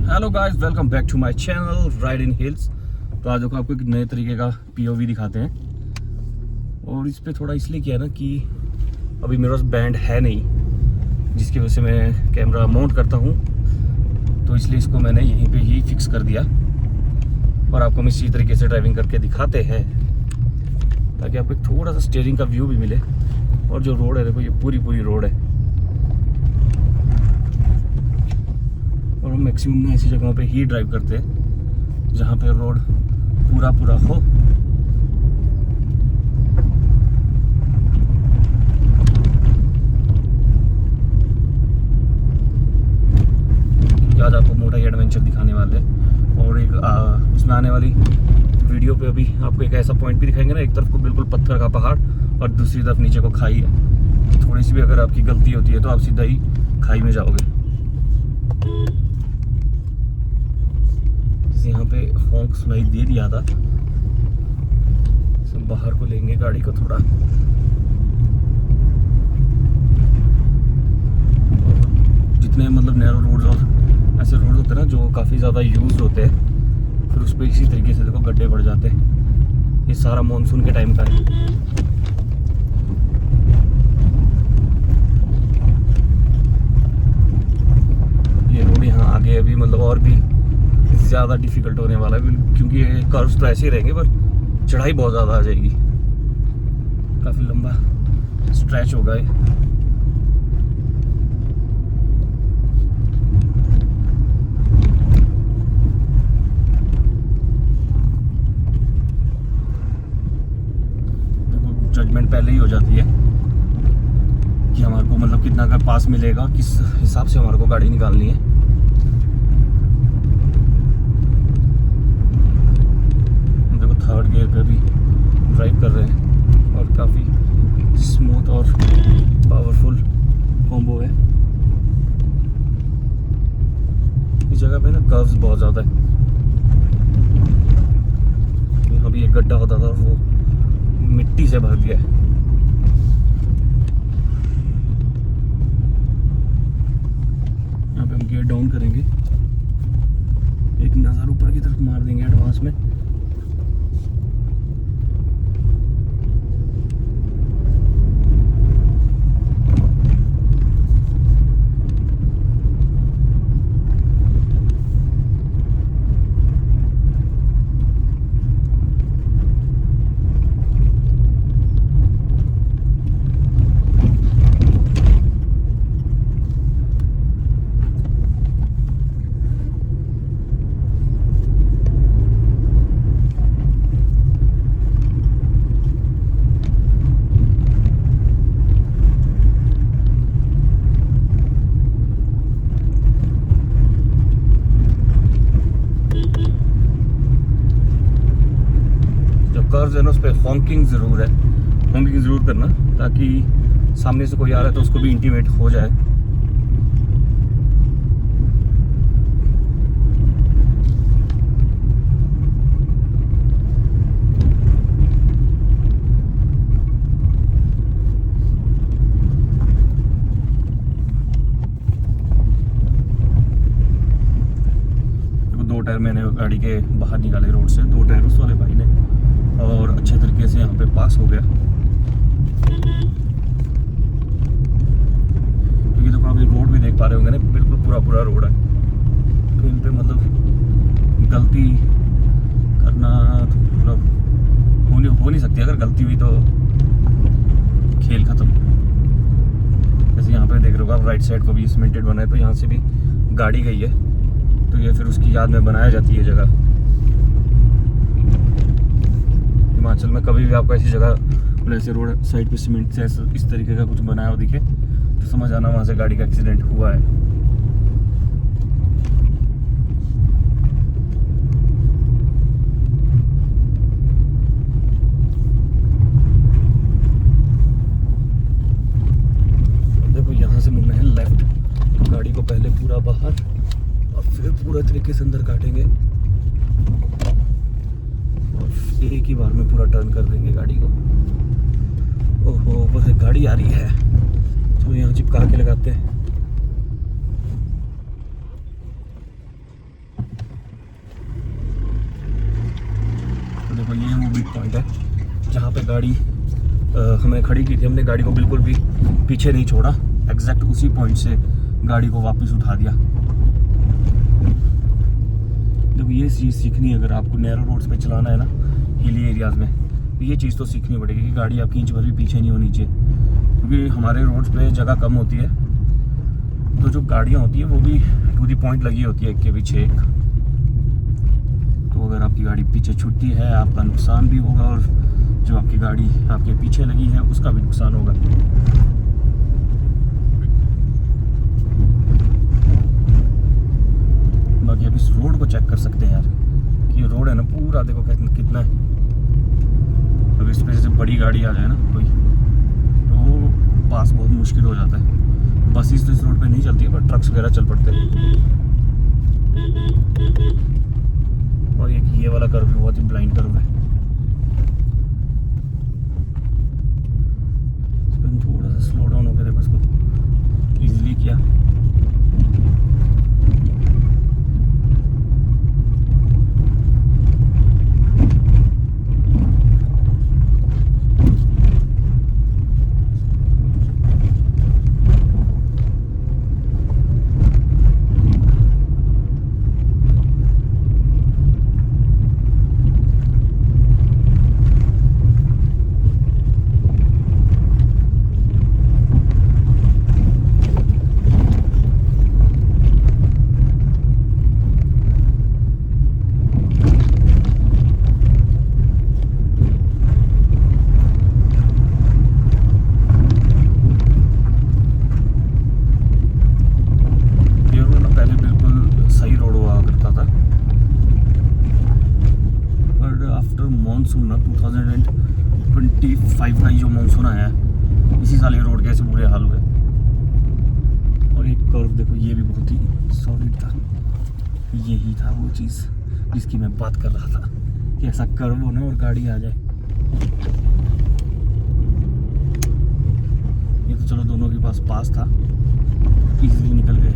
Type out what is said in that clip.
Hello guys, welcome back to my channel ride in hills. तो आज देखो आपको एक नए तरीके का पीओवी दिखाते हैं। और इस पे थोड़ा इसलिए किया ना कि अभी मेरे पास बैंड है नहीं, जिसकी वजह से मैं कैमरा माउंट करता हूँ, तो इसलिए इसको मैंने यहीं पे ही फिक्स कर दिया। और आपको हम इसी तरीके से ड्राइविंग करके दिखाते हैं ताकि आपको एक थोड़ा सा स्टीयरिंग का व्यू भी मिले। और जो रोड है देखो, ये पूरी रोड है। और हम मैक्सिमम ऐसी जगहों पे ही ड्राइव करते हैं जहाँ पे रोड पूरा हो। आज आपको मोटा ही एडवेंचर दिखाने वाले हैं। और एक उसमें आने वाली वीडियो पे अभी आपको एक ऐसा पॉइंट भी दिखाएंगे ना, एक तरफ को बिल्कुल पत्थर का पहाड़ और दूसरी तरफ नीचे को खाई है। थोड़ी सी भी अगर आपकी गलती होती है तो आप सीधा ही खाई में जाओगे। यहाँ पे हॉन्क सुनाई दे दिया था, बाहर को लेंगे गाड़ी को थोड़ा। जितने मतलब नैरो रोड्स और ऐसे रोड होते हैं ना जो काफ़ी ज़्यादा यूज होते हैं, फिर उस पर इसी तरीके से देखो गड्ढे पड़ जाते हैं। ये सारा मानसून के टाइम का है। ये रोड यहाँ आगे अभी मतलब और भी ज़्यादा डिफिकल्ट होने वाला है, क्योंकि ये कर्व्स तो ऐसे ही रहेंगे पर चढ़ाई बहुत ज़्यादा आ जाएगी। काफ़ी लंबा स्ट्रेच होगा ये। देखो जजमेंट पहले ही हो जाती है कि हमारे को मतलब कितना का पास मिलेगा, किस हिसाब से हमारे को गाड़ी निकालनी है। थर्ड गियर पे भी ड्राइव कर रहे हैं और काफ़ी स्मूथ और पावरफुल कॉम्बो है। इस जगह पे ना कर्व्स बहुत ज़्यादा है। यहाँ भी एक गड्ढा होता था, वो मिट्टी से भर दिया है। यहाँ पे हम गियर डाउन करेंगे, एक नज़र ऊपर की तरफ मार देंगे एडवांस में। कर्व्स है ना, उस पर हॉन्किंग ज़रूर है, हॉन्किंग ज़रूर करना ताकि सामने से कोई आ रहा है तो उसको भी इंटीमेट हो जाए। देखो 2 टायर मैंने गाड़ी के बाहर निकाले रोड से, 2 टायर उस वाले भाई ने, और अच्छे तरीके से यहाँ पे पास हो गया। क्योंकि देखो आप ये रोड भी देख पा रहे होंगे ना, बिल्कुल पूरा रोड है। तो इन पे मतलब गलती करना तो मतलब हो नहीं सकती। अगर गलती हुई तो खेल खत्म। जैसे यहाँ पे देख रहे हो आप, राइट साइड को भी सीमेंटेड बना है, तो यहाँ से भी गाड़ी गई है, तो ये फिर उसकी याद में बनाया जाती है जगह। हिमाचल में कभी भी आपको ऐसी जगह ऐसे रोड साइड पे सीमेंट से इस तरीके का कुछ बनाया हो दिखे तो समझ आना वहाँ से गाड़ी का एक्सीडेंट हुआ है। देखो यहाँ से मुड़ना है लेफ्ट, तो गाड़ी को पहले पूरा बाहर और फिर पूरा तरीके से अंदर काटेंगे और एक ही बार में पूरा टर्न कर देंगे गाड़ी को। ओहो, बस एक गाड़ी आ रही है, तो यहाँ चिपका के लगाते हैं। वीक पॉइंट है जहाँ पे गाड़ी हमने खड़ी की थी। हमने गाड़ी को बिल्कुल भी पीछे नहीं छोड़ा, एग्जैक्ट उसी पॉइंट से गाड़ी को वापस उठा दिया। जब ये चीज़ सीखनी है, अगर आपको नैरो रोड्स पे चलाना है ना हिली एरियाज़ में, तो ये चीज़ तो सीखनी पड़ेगी कि गाड़ी आपकी इंच भर भी पीछे नहीं होनी चाहिए, क्योंकि हमारे रोड्स पे जगह कम होती है, तो जो गाड़ियाँ होती है वो भी टू दी पॉइंट लगी होती है, एक के पीछे एक। तो अगर आपकी गाड़ी पीछे छूटती है आपका नुकसान भी होगा, और जो आपकी गाड़ी आपके पीछे लगी है उसका भी नुकसान होगा। बाकी अब इस रोड को चेक कर सकते हैं यार कि ये रोड है ना पूरा, देखो कितना है। अब इस पे जैसे बड़ी गाड़ी आ जाए ना कोई, तो पास बहुत मुश्किल हो जाता है। बसेस तो इस रोड पे नहीं चलती है, पर ट्रक्स वगैरह चल पड़ते हैं। और ये वाला कर्व भी बहुत ही ब्लाइंड कर्व है। थोड़ा सा स्लो डाउन हो गया, देखो इसको इजीली किया। मानसून ना 2025 का जो मानसून आया है, इसी साल ये रोड कैसे बुरे हाल हुए। और एक कर्व देखो, ये भी बहुत ही सॉलिड था। यही था वो चीज़ जिसकी मैं बात कर रहा था कि ऐसा कर्व हो ना और गाड़ी आ जाए। ये तो चलो दोनों के पास था, इजीली निकल गए।